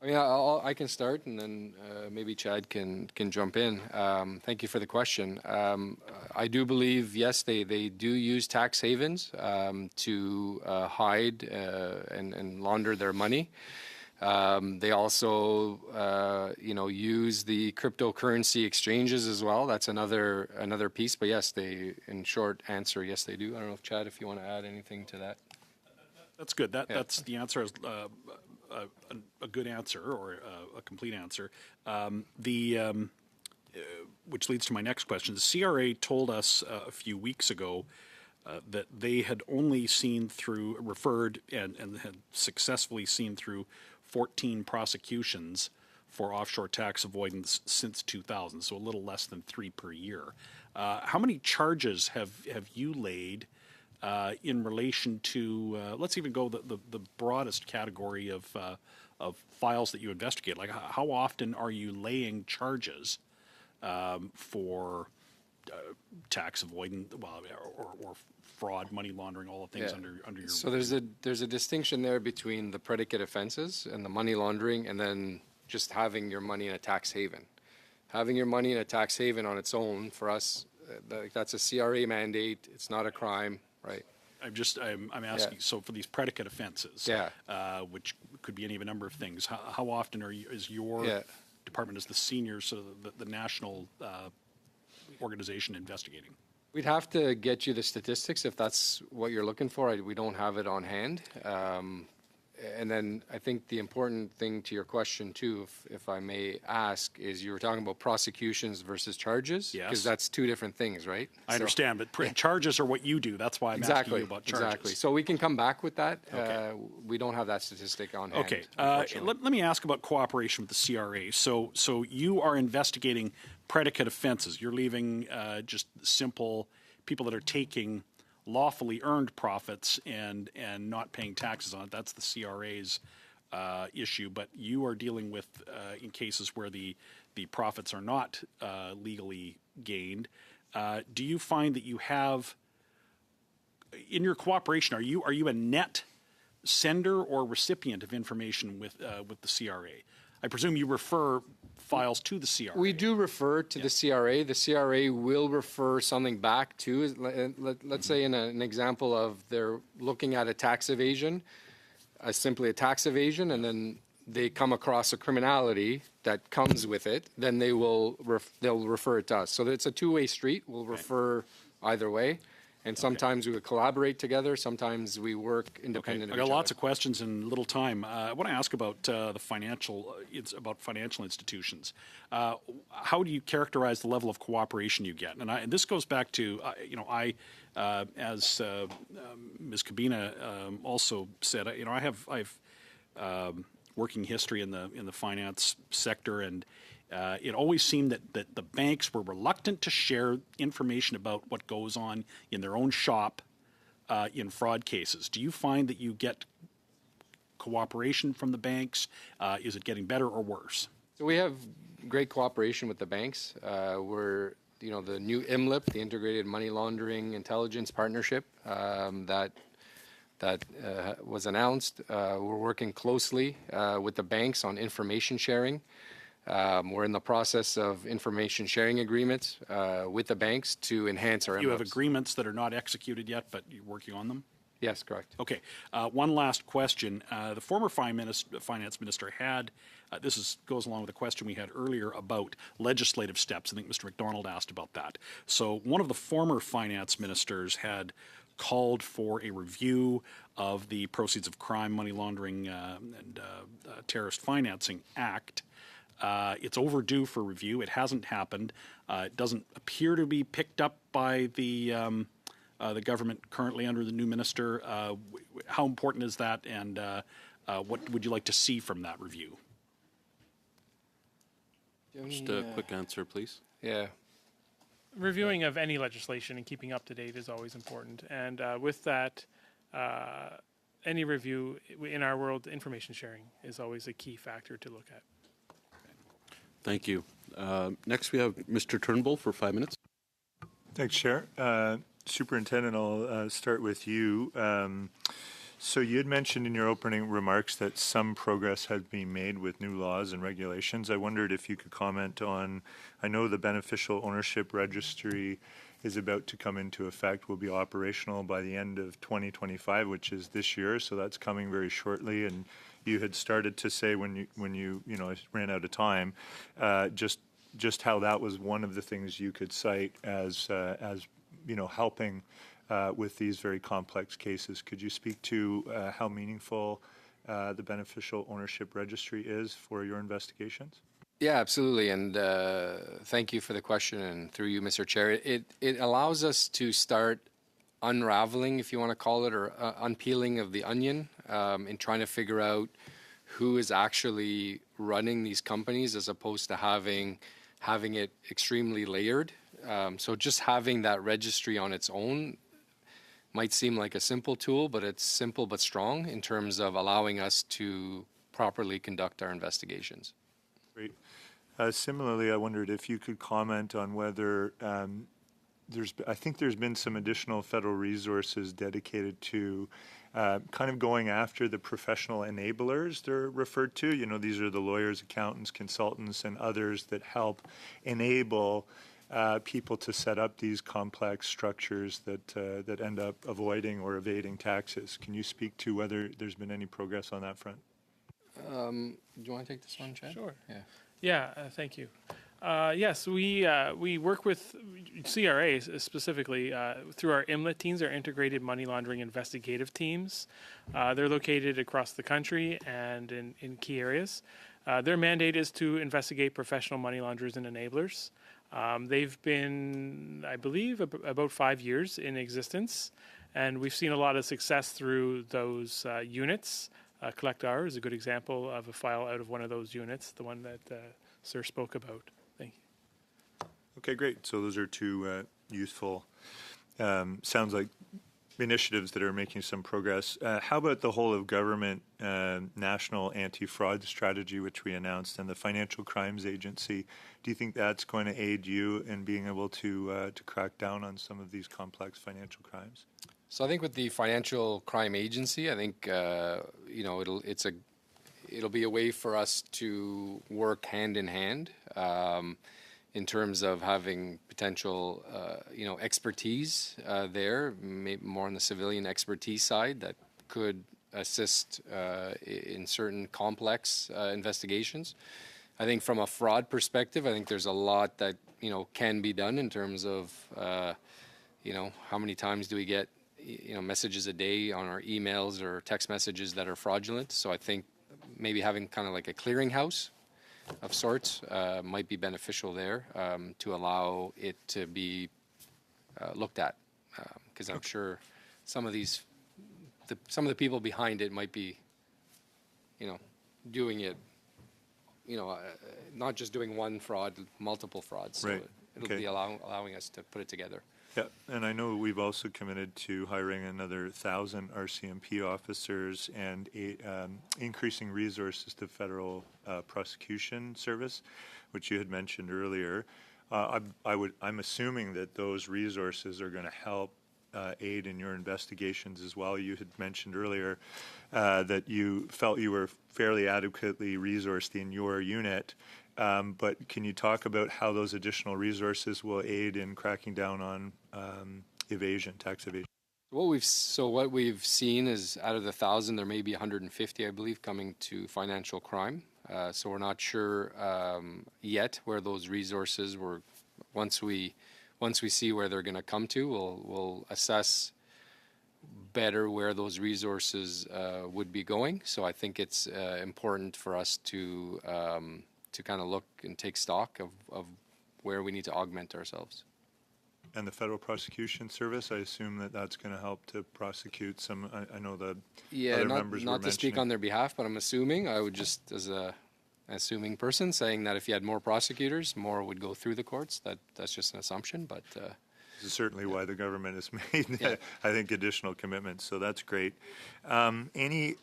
Yeah, I can start, and then maybe Chad can jump in. Thank you for the question. I do believe, yes, they do use tax havens to hide and launder their money. They also, you know, use the cryptocurrency exchanges as well. That's another piece. But yes, in short answer, yes, they do. I don't know if Chad, if you want to add anything to that. That's good. That's the answer. A good answer, or a complete answer. Which leads to my next question. The CRA told us a few weeks ago that they had only referred and had successfully seen through 14 prosecutions for offshore tax avoidance since 2000, so a little less than 3 per year. How many charges have you laid in relation to, let's even go the broadest category of files that you investigate? Like, how often are you laying charges for tax avoidance, or fraud, money laundering, all the things under your? So there's a distinction there between the predicate offenses and the money laundering, and then just having your money in a tax haven. Having your money in a tax haven on its own, for us, that's a CRA mandate. It's not a crime, right? I'm asking. So for these predicate offenses, which could be any of a number of things, how often is your department, as the senior, so the national organization, investigating? We'd have to get you the statistics if that's what you're looking for. We don't have it on hand. And then I think the important thing to your question, too, if I may ask, is you were talking about prosecutions versus charges? Yes. Because that's two different things, right? I understand, but charges are what you do. That's why I'm asking you about charges. Exactly. So we can come back with that. Okay. We don't have that statistic on hand. Okay. Let me ask about cooperation with the CRA. So you are investigating predicate offenses. You're leaving just simple people that are taking lawfully earned profits and not paying taxes on it. That's the CRA's issue. But you are dealing with in cases where the profits are not legally gained. Do you find that you have, in your cooperation, are you a net sender or recipient of information with the CRA? I presume you refer files to the CRA. We do refer to the CRA. The CRA will refer something back to, let's say in an example of they're looking at a tax evasion, simply a tax evasion, and then they come across a criminality that comes with it, then they'll refer it to us. So it's a two-way street. We'll refer either way. And sometimes we would collaborate together. Sometimes we work independent of each other. I got lots of questions and little time. I want to ask about financial institutions. How do you characterize the level of cooperation you get? And this goes back to, as Ms. Cabina also said, I have working history in the finance sector, and it always seemed that the banks were reluctant to share information about what goes on in their own shop in fraud cases. Do you find that you get cooperation from the banks? Is it getting better or worse? So we have great cooperation with the banks. We're, the new IMLIP, the Integrated Money Laundering Intelligence Partnership, that was announced. We're working closely with the banks on information sharing. We're in the process of information sharing agreements with the banks to enhance our You have envelopes. agreements that are not executed yet, but you're working on them? Yes, correct. Okay. One last question. The former finance minister had, goes along with a question we had earlier about legislative steps. I think Mr. McDonald asked about that. So one of the former finance ministers had called for a review of the Proceeds of Crime, Money Laundering, and Terrorist Financing Act. It's overdue for review. It hasn't happened. It doesn't appear to be picked up by the government currently under the new minister. How important is that, and what would you like to see from that review? Just a quick answer, please. Yeah. Reviewing of any legislation and keeping up to date is always important. And with that, any review in our world, information sharing is always a key factor to look at. Thank you. Next, we have Mr. Turnbull for 5 minutes. Thanks, Chair. Superintendent, I'll start with you. So you had mentioned in your opening remarks that some progress had been made with new laws and regulations. I wondered if you could comment on, I know the beneficial ownership registry is about to come into effect, will be operational by the end of 2025, which is this year, so that's coming very shortly. And you had started to say when you ran out of time, just how that was one of the things you could cite as helping with these very complex cases. Could you speak to how meaningful the beneficial ownership registry is for your investigations? Yeah, absolutely. And thank you for the question. And through you, Mr. Chair, it allows us to start unraveling, if you want to call it, or unpeeling of the onion in trying to figure out who is actually running these companies as opposed to having it extremely layered. So just having that registry on its own might seem like a simple tool, but it's simple but strong in terms of allowing us to properly conduct our investigations. Great. Similarly, I wondered if you could comment on whether I think there's been some additional federal resources dedicated to kind of going after the professional enablers they're referred to. You know, these are the lawyers, accountants, consultants, and others that help enable people to set up these complex structures that end up avoiding or evading taxes. Can you speak to whether there's been any progress on that front? Do you want to take this one, Chad? Sure. Yeah. Yeah, thank you. Yes, we work with CRA specifically through our IMLET teams, our Integrated Money Laundering Investigative Teams. They're located across the country and in key areas. Their mandate is to investigate professional money launderers and enablers. They've been, I believe, about 5 years in existence, and we've seen a lot of success through those units. Collect R is a good example of a file out of one of those units, the one that Sir spoke about. Thank you. Okay, great. So those are two useful, sounds like initiatives that are making some progress. How about the whole of government national anti-fraud strategy, which we announced, and the Financial Crimes Agency? Do you think that's going to aid you in being able to crack down on some of these complex financial crimes? So I think with the Financial Crime Agency, I think it'll be a way for us to work hand in hand in terms of having potential expertise there, maybe more on the civilian expertise side that could assist in certain complex investigations. I think from a fraud perspective, I think there's a lot that can be done in terms of how many times do we get messages a day on our emails or text messages that are fraudulent. So I think maybe having kind of like a clearinghouse of sorts might be beneficial there to allow it to be looked at, because I'm sure some of the people behind it might be doing it not just doing one fraud, multiple frauds. So right. It'll be allowing us to put it together. Yeah, and I know we've also committed to hiring another 1,000 RCMP officers and increasing resources to federal prosecution service, which you had mentioned earlier. I'm assuming that those resources are going to help aid in your investigations as well. You had mentioned earlier that you felt you were fairly adequately resourced in your unit. But can you talk about how those additional resources will aid in cracking down on evasion, tax evasion? What we've seen is out of the 1,000, there may be 150, I believe, coming to financial crime. So we're not sure yet where those resources were. Once we see where they're going to come to, we'll assess better where those resources would be going. So I think it's important for us to kind of look and take stock of where we need to augment ourselves. And the Federal Prosecution Service, I assume that that's going to help to prosecute some, I know the other members were not to speak mentioning. on their behalf, but I'm assuming, I would just, as a assuming person, saying that if you had more prosecutors, more would go through the courts. That's just an assumption, but... This is certainly why the government has made, I think, additional commitments, so that's great. Any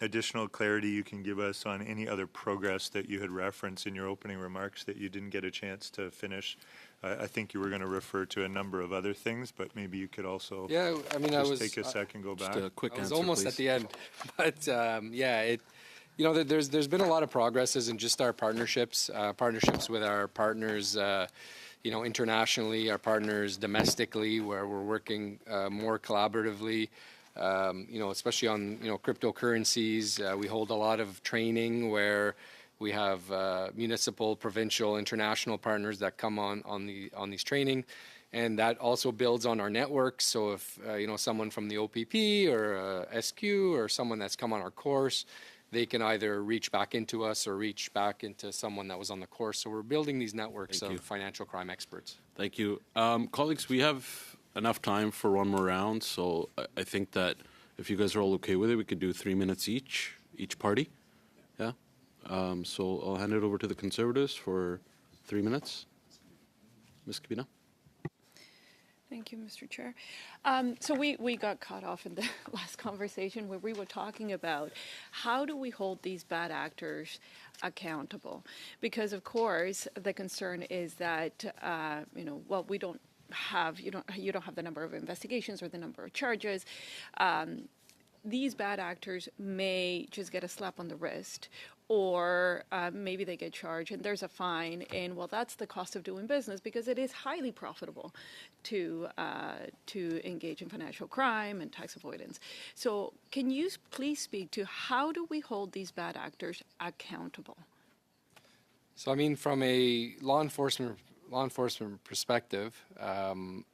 additional clarity you can give us on any other progress that you had referenced in your opening remarks that you didn't get a chance to finish? I think you were going to refer to a number of other things, but maybe you could also take a second, go back. Just a quick answer, I was almost please. at the end, but there's been a lot of progresses in just our partnerships with our partners, internationally, our partners domestically, where we're working more collaboratively, especially on, cryptocurrencies. We hold a lot of training where we have municipal, provincial, international partners that come on these training, and that also builds on our network. So if someone from the OPP or SQ or someone that's come on our course, they can either reach back into us or reach back into someone that was on the course. So we're building these networks of financial crime experts. Thank you. Colleagues, we have enough time for one more round, so I think that if you guys are all okay with it, we could do 3 minutes each party. Yeah? So I'll hand it over to the Conservatives for 3 minutes. Ms. Cabina. Thank you, Mr. Chair. So we got caught off in the last conversation where we were talking about how do we hold these bad actors accountable? Because of course the concern is that we don't have you don't have the number of investigations or the number of charges. These bad actors may just get a slap on the wrist, or maybe they get charged and there's a fine, and that's the cost of doing business, because it is highly profitable to engage in financial crime and tax avoidance. So can you please speak to how do we hold these bad actors accountable? So I mean, from a law enforcement perspective,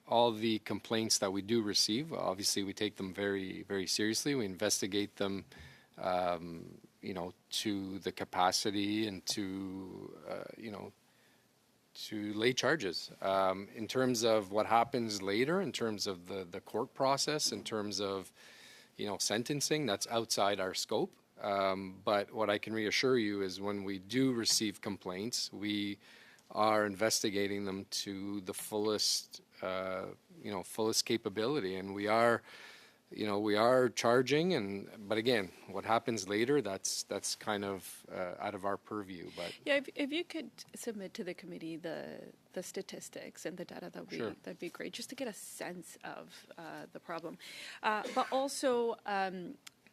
all the complaints that we do receive, obviously we take them very, very seriously. We investigate them, to the capacity and to lay charges. In terms of what happens later, in terms of the court process, in terms of, sentencing, that's outside our scope. But what I can reassure you is when we do receive complaints, we are investigating them to the fullest capability, and we are charging. But again, what happens later, that's kind of out of our purview. But yeah, if you could submit to the committee the statistics and the data, that'd be great, just to get a sense of the problem. But also,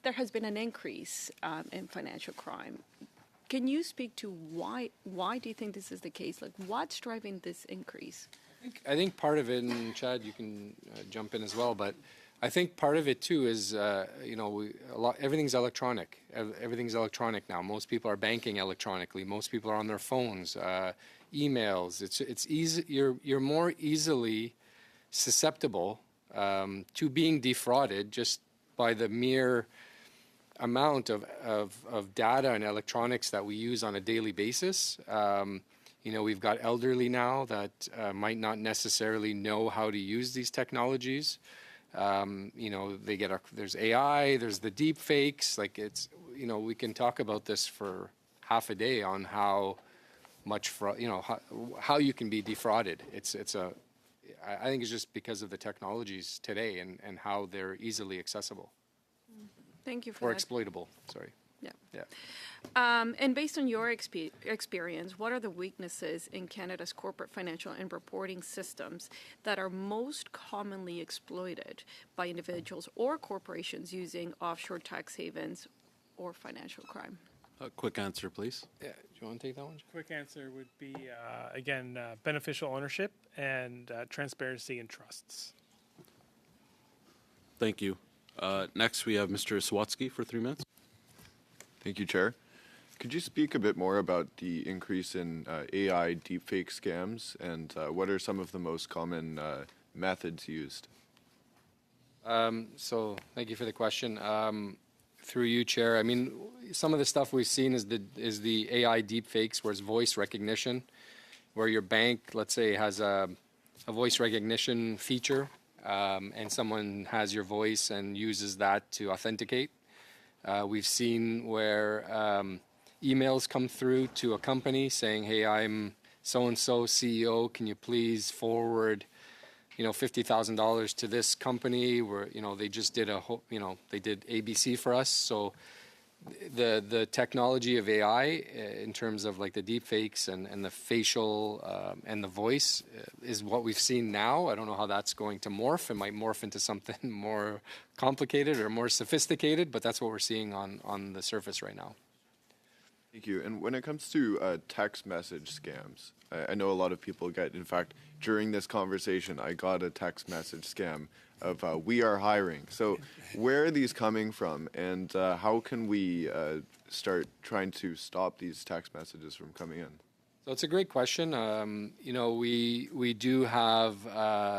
there has been an increase in financial crime. Can you speak to why do you think this is the case? Like, what's driving this increase? I think part of it, and Chad, you can jump in as well, but I think part of it too is, everything's electronic. Everything's electronic now. Most people are banking electronically. Most people are on their phones, emails. It's easy. You're more easily susceptible to being defrauded just by the mere amount of data and electronics that we use on a daily basis. We've got elderly now that might not necessarily know how to use these technologies. There's AI, there's the deep fakes. Like, we can talk about this for half a day on how much how you can be defrauded. I think it's just because of the technologies today and how they're easily accessible. Thank you for or that. exploitable. Sorry. Yeah. And based on your experience, what are the weaknesses in Canada's corporate financial and reporting systems that are most commonly exploited by individuals or corporations using offshore tax havens or financial crime? A quick answer, please. Yeah. Do you want to take that one? Quick answer would be, beneficial ownership and transparency in trusts. Thank you. Next, we have Mr. Swatsky for 3 minutes. Thank you, Chair. Could you speak a bit more about the increase in AI deepfake scams and what are some of the most common methods used? So thank you for the question. Through you, Chair, I mean, some of the stuff we've seen is the AI deepfakes, where it's voice recognition, where your bank, let's say, has a voice recognition feature, and someone has your voice and uses that to authenticate. We've seen where emails come through to a company saying, "Hey, I'm so-and-so CEO. Can you please forward, $50,000 to this company where, they just did they did ABC for us." So the technology of AI in terms of like the deep fakes and the facial and the voice is what we've seen now. I don't know how that's going to morph. It might morph into something more complicated or more sophisticated, but that's what we're seeing on the surface right now. Thank you. And when it comes to text message scams, I know a lot of people get, in fact, during this conversation, I got a text message scam of "we are hiring." So where are these coming from, and how can we start trying to stop these text messages from coming in? So it's a great question. We do have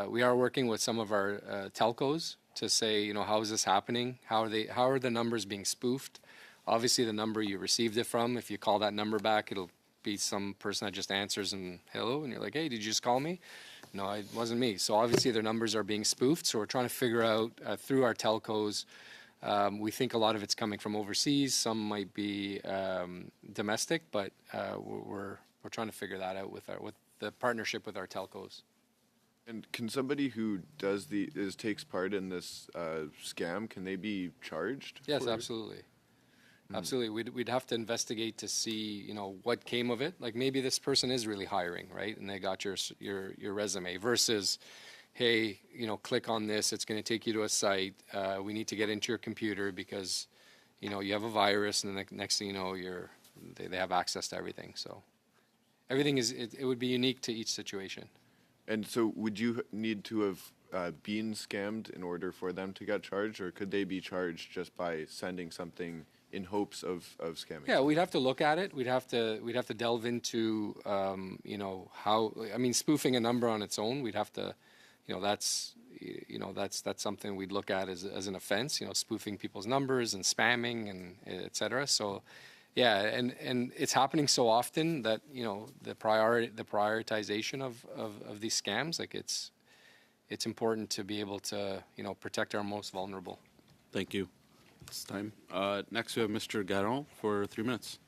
we are working with some of our telcos to say, how is this happening? How are the numbers being spoofed? Obviously, the number you received it from, if you call that number back, it'll be some person that just answers and hello, and you're like, "Hey, did you just call me?" No, it wasn't me. So obviously their numbers are being spoofed. So we're trying to figure out through our telcos. We think a lot of it's coming from overseas. Some might be domestic, but we're trying to figure that out with the partnership with our telcos. And can somebody who takes part in this scam, can they be charged? Yes, absolutely. Absolutely. We'd have to investigate to see, what came of it. Like maybe this person is really hiring, right? And they got your resume versus, "Hey, click on this. It's going to take you to a site. We need to get into your computer because, you have a virus." And the next thing you know, they have access to everything. So everything it would be unique to each situation. And so would you need to have been scammed in order for them to get charged, or could they be charged just by sending something in hopes of scamming? Yeah, we'd have to look at it. We'd have to delve into how. I mean, spoofing a number on its own, we'd have to, that's something we'd look at as an offense. Spoofing people's numbers and spamming and et cetera. So, yeah, and it's happening so often that the prioritization of these scams, like it's important to be able to protect our most vulnerable. Thank you. It's time. Next, we have Mr. Garon for 3 minutes.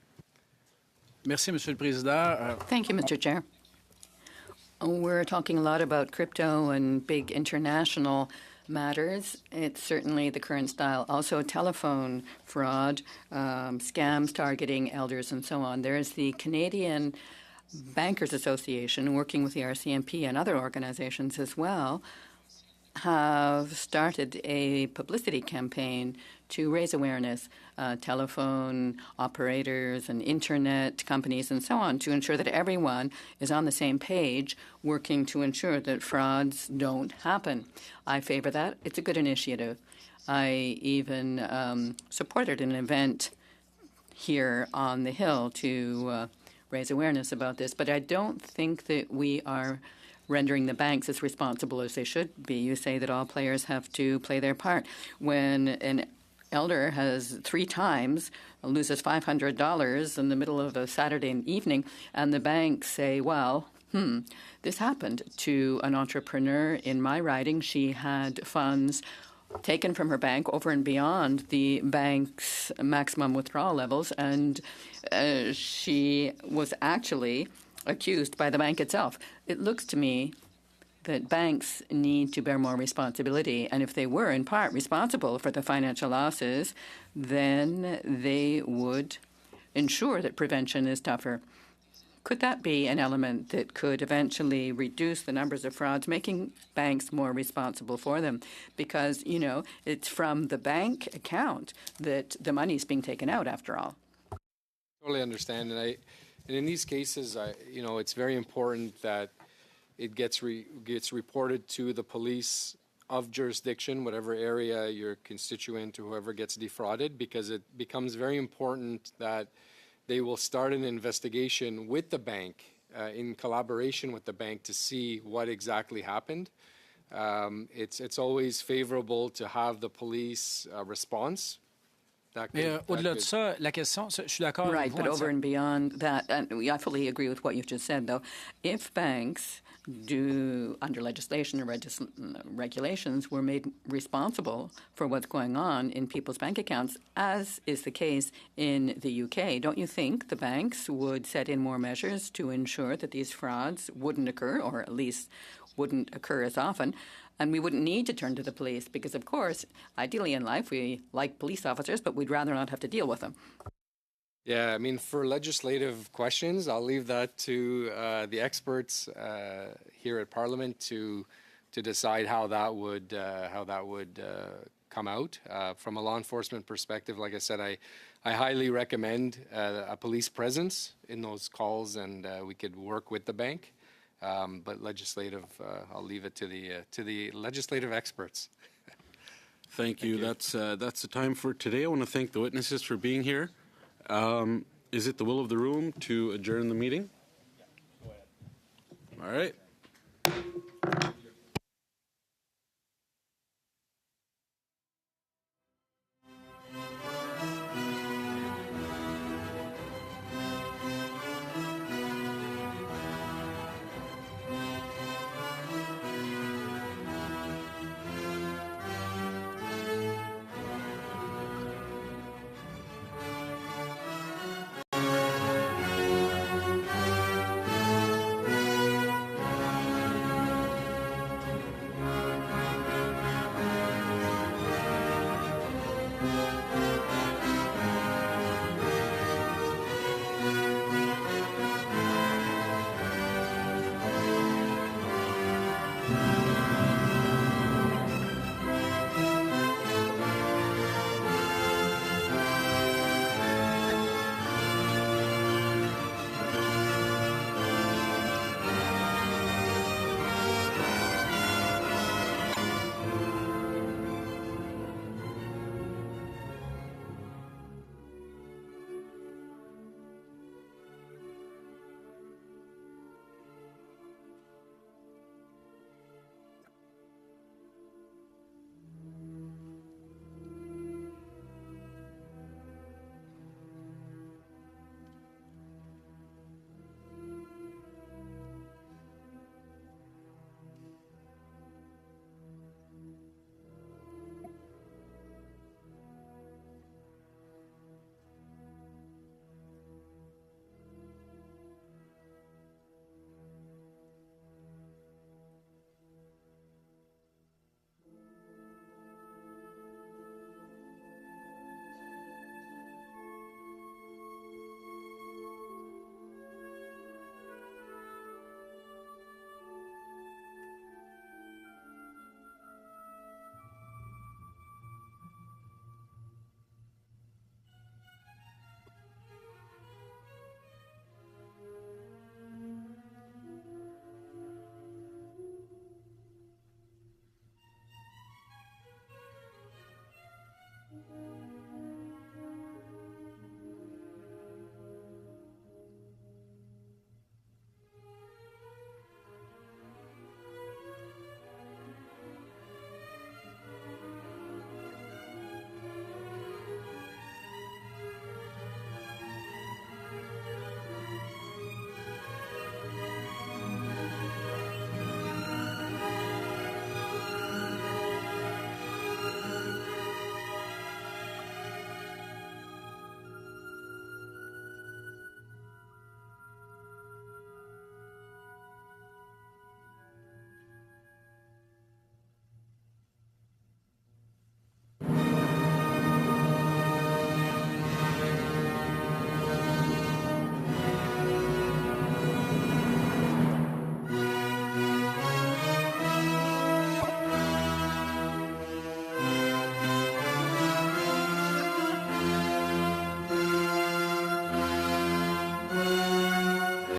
Merci, Monsieur le Président. Thank you, Mr. Chair. We're talking a lot about crypto and big international matters. It's certainly the current style. Also, telephone fraud, scams targeting elders, and so on. There is the Canadian Bankers Association, working with the RCMP and other organizations as well, have started a publicity campaign to raise awareness, telephone operators and internet companies and so on, to ensure that everyone is on the same page, working to ensure that frauds don't happen. I favor that. It's a good initiative. I even supported an event here on the Hill to raise awareness about this, but I don't think that we are rendering the banks as responsible as they should be. You say that all players have to play their part. When an elder has 3 times loses $500 in the middle of a Saturday evening, and the banks say, well, this happened to an entrepreneur in my riding. She had funds taken from her bank over and beyond the bank's maximum withdrawal levels, and she was actually accused by the bank itself. It looks to me that banks need to bear more responsibility, and if they were in part responsible for the financial losses, then they would ensure that prevention is tougher. Could that be an element that could eventually reduce the numbers of frauds, making banks more responsible for them? Because, it's from the bank account that the money's being taken out, after all. Totally understand. And in these cases, it's very important that it gets reported to the police of jurisdiction, whatever area your constituent or whoever gets defrauded, because it becomes very important that they will start an investigation with the bank, in collaboration with the bank, to see what exactly happened. It's always favorable to have the police response. Mais au-delà de ça, la question, je suis d'accord avec Right, vous. but over and beyond that, and I fully agree with what you've just said, though, if banks do, under legislation or regulations, were made responsible for what's going on in people's bank accounts, as is the case in the UK, don't you think the banks would set in more measures to ensure that these frauds wouldn't occur, or at least wouldn't occur as often? And we wouldn't need to turn to the police because, of course, ideally in life, we like police officers, but we'd rather not have to deal with them. Yeah, I mean, for legislative questions, I'll leave that to the experts here at Parliament to decide how that would come out. From a law enforcement perspective, like I said, I highly recommend a police presence in those calls, and we could work with the bank. But legislative, I'll leave it to the legislative experts. Thank you. That's the time for today. I want to thank the witnesses for being here. Is it the will of the room to adjourn the meeting? All right.